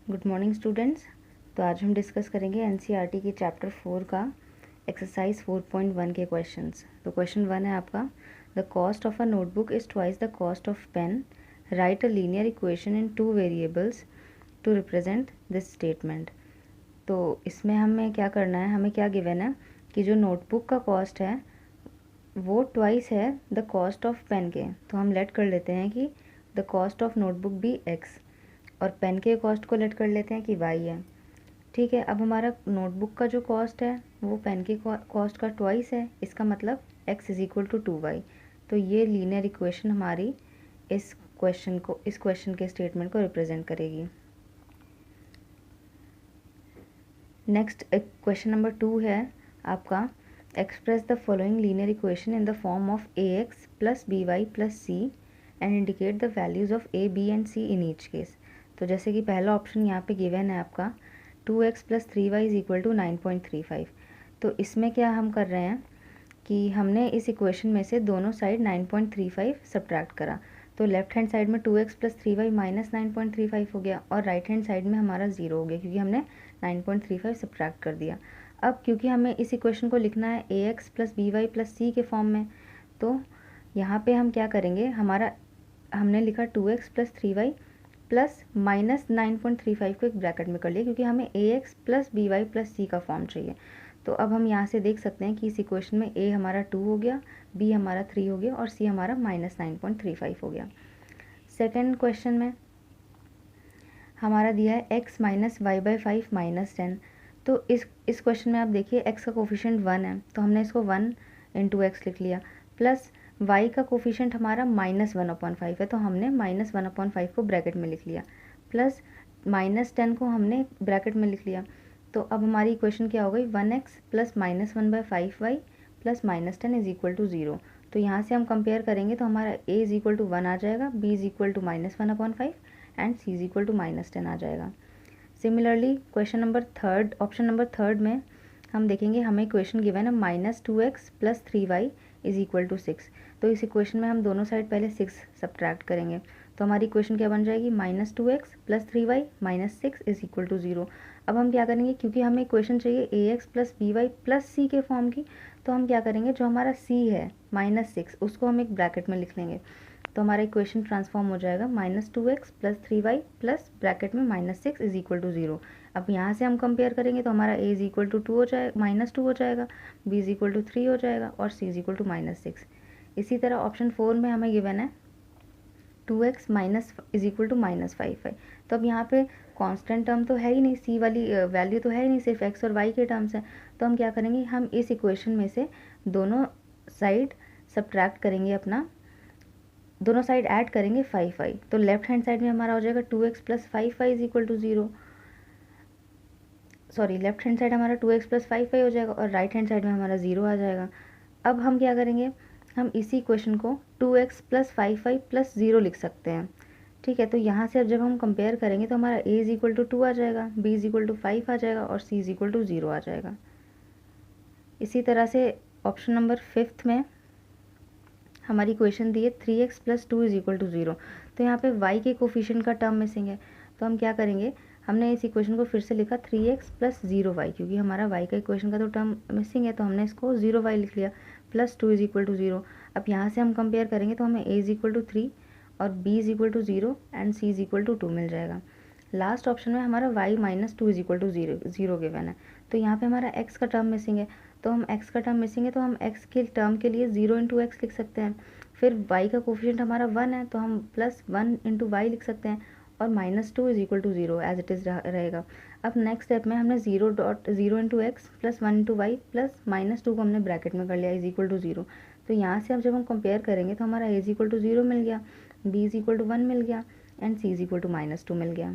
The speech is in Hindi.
Good morning students. तो आज हम डिस्कस करेंगे एनसीईआरटी की चैप्टर 4 का एक्सरसाइज 4.1 के क्वेश्चंस। तो क्वेश्चन 1 है आपका, the cost of a notebook is twice the cost of pen, write a linear equation in 2 variables to represent this statement. तो इसमें हमें क्या करना है, हमें क्या गिवन है कि जो नोटबुक का कॉस्ट है वो ट्वाइस है द कॉस्ट ऑफ पेन के। तो हम लेट कर लेते हैं कि द कॉस्ट ऑफ नोटबुक भी एक्स और पेन के कॉस्ट को लेट कर लेते हैं कि वाई है। ठीक है, अब हमारा नोटबुक का जो कॉस्ट है वो पेन के कॉस्ट का ट्वाइस है, इसका मतलब x is equal to 2y। तो ये लीनियर इक्वेशन हमारी इस क्वेश्चन के स्टेटमेंट को रिप्रेजेंट करेगी। नेक्स्ट क्वेश्चन नंबर 2 है आपका, express the following linear equation in the form of ax plus by plus c and indicate the values of a, b and c in each case. तो जैसे कि पहला ऑप्शन यहाँ पे गिवन है आपका 2x plus 3y is equal to 9.35। तो इसमें क्या हम कर रहे हैं कि हमने इस इक्वेशन में से दोनों साइड 9.35 सब्ट्रैक्ट करा। तो लेफ्ट हैंड साइड में 2x प्लस 3y माइनस 9.35 हो गया और राइट हैंड साइड में हमारा 0 हो गया क्योंकि हमने 9.35 सब्ट्रैक्ट कर दिया। अब क्योंकि हमें इस इक्वेशन को लिखना है ax plus by plus c के फॉर्म में, तो यहाँ पे हम क्या करेंगे, हमने लिखा 2x plus 3y plus minus 9.35 को एक ब्रैकेट में कर लिया क्योंकि हमें ax plus by plus c का फॉर्म चाहिए। तो अब हम यहाँ से देख सकते हैं कि इस इक्वेशन में a हमारा 2 हो गया, b हमारा 3 हो गया और c हमारा माइनस 9.35 हो गया। सेकेंड क्वेश्चन में हमारा दिया है x minus y by 5 minus 10। तो इस क्वेश्चन में आप देखिए x का कोफिशिएंट 1 है तो हमने इसको 1 इंटू एक्स लिख लिया, प्लस y का कोफिशिएंट हमारा माइनस 1/5 है तो हमने माइनस 1/5 को ब्रैकेट में लिख लिया, प्लस माइनस 10 को हमने ब्रैकेट में लिख लिया। तो अब हमारी इक्वेशन क्या हो गई, 1x plus minus 1/5y plus minus 10 is equal to 0। तो यहाँ से हम कंपेयर करेंगे तो हमारा a इज इक्वल टू 1 आ जाएगा, b is equal to minus 1/5 and c is equal to minus 10 आ जाएगा। Similarly question number third, option number third में हम देखेंगे, हमें इक्वेशन गिवन है minus 2x plus 3y is equal to 6। तो इस इक्वेशन में हम दोनों साइड पहले 6 सब्ट्रैक्ट करेंगे तो हमारी इक्वेशन क्या बन जाएगी, minus 2x plus 3y minus 6 is equal to 0। अब हम क्या करेंगे, क्योंकि हमें इक्वेशन चाहिए ax plus by plus c के फॉर्म की, तो हम क्या करेंगे, जो हमारा c है माइनस 6 उसको हम एक ब्रैकेट में लिख लेंगे। तो हमारा इक्वेशन ट्रांसफॉर्म हो जाएगा minus 2x plus 3y plus bracket में माइनस 6 इज इक्वल टू 0। अब यहाँ से हम कंपेयर करेंगे तो हमारा a इज इक्वल टू 2 हो जाएगा, माइनस 2 हो जाएगा, b इज इक्वल टू 3 हो जाएगा और c is equal to minus 6। इसी तरह ऑप्शन 4 में हमें गिवन है 2x minus is equal to minus 5 है। तो अब यहाँ पे कांस्टेंट टर्म तो है ही नहीं, c वाली वैल्यू तो है ही नहीं, सिर्फ x और y के टर्म्स हैं। तो हम क्या करेंगे, हम इस इक्वेशन में से दोनों साइड सब्ट्रैक्ट करेंगे, अपना दोनों साइड ऐड करेंगे 5y। तो लेफ्ट हैंड साइड में हमारा हो जाएगा 2x plus 5y is equal to 0। Sorry, left hand side हमारा 2x प्लस 5y हो जाएगा और राइट हैंड साइड में हमारा 0 आ जाएगा। अब हम क्या करेंगे, हम इसी क्वेश्चन को 2x प्लस 5y प्लस 0 लिख सकते हैं। ठीक है, तो यहाँ से अब जब हम कंपेयर करेंगे तो हमारा a इज इक्वल टू 2 आ जाएगा, b इज इक्वल टू 5 आ जाएगा और c इज इक्वल टू 0 आ जाएगा। इसी तरह से ऑप्शन नंबर 5 में हमारी इक्वेशन दी है 3x plus 2 is equal to 0। तो यहाँ पे y के कोफिशिएंट का टर्म मिसिंग है तो हम क्या करेंगे, हमने इस इक्वेशन को फिर से लिखा 3x प्लस 0y, क्योंकि हमारा y का इक्वेशन का तो टर्म मिसिंग है तो हमने इसको 0y लिख लिया, प्लस 2 इज इक्वल टू 0। अब यहाँ से हम कंपेयर करेंगे तो हमें a इज इक्वल टू 3 और b is equal to 0 and c is equal to 2 मिल जाएगा। लास्ट ऑप्शन में हमारा y minus 2 is equal to 0 given है। तो यहाँ पे हमारा x का टर्म मिसिंग है, तो हम x का टर्म मिसिंग है तो हम x के टर्म के लिए 0 इंटू एक्स लिख सकते हैं। फिर y का कोफिशिएंट हमारा 1 है तो हम प्लस 1 इंटू वाई लिख सकते हैं और minus 2 is equal to 0 as it is रहेगा। अब नेक्स्ट स्टेप में हमने 0 into x plus 1 into y plus minus 2 को हमने ब्रैकेट में कर लिया इज इक्वल टू 0। तो यहाँ से अब जब हम कंपेयर करेंगे तो हमारा a इज इक्वल टू 0 मिल गया, b इज इक्वल टू 1 मिल गया and c is equal to minus 2 मिल गया।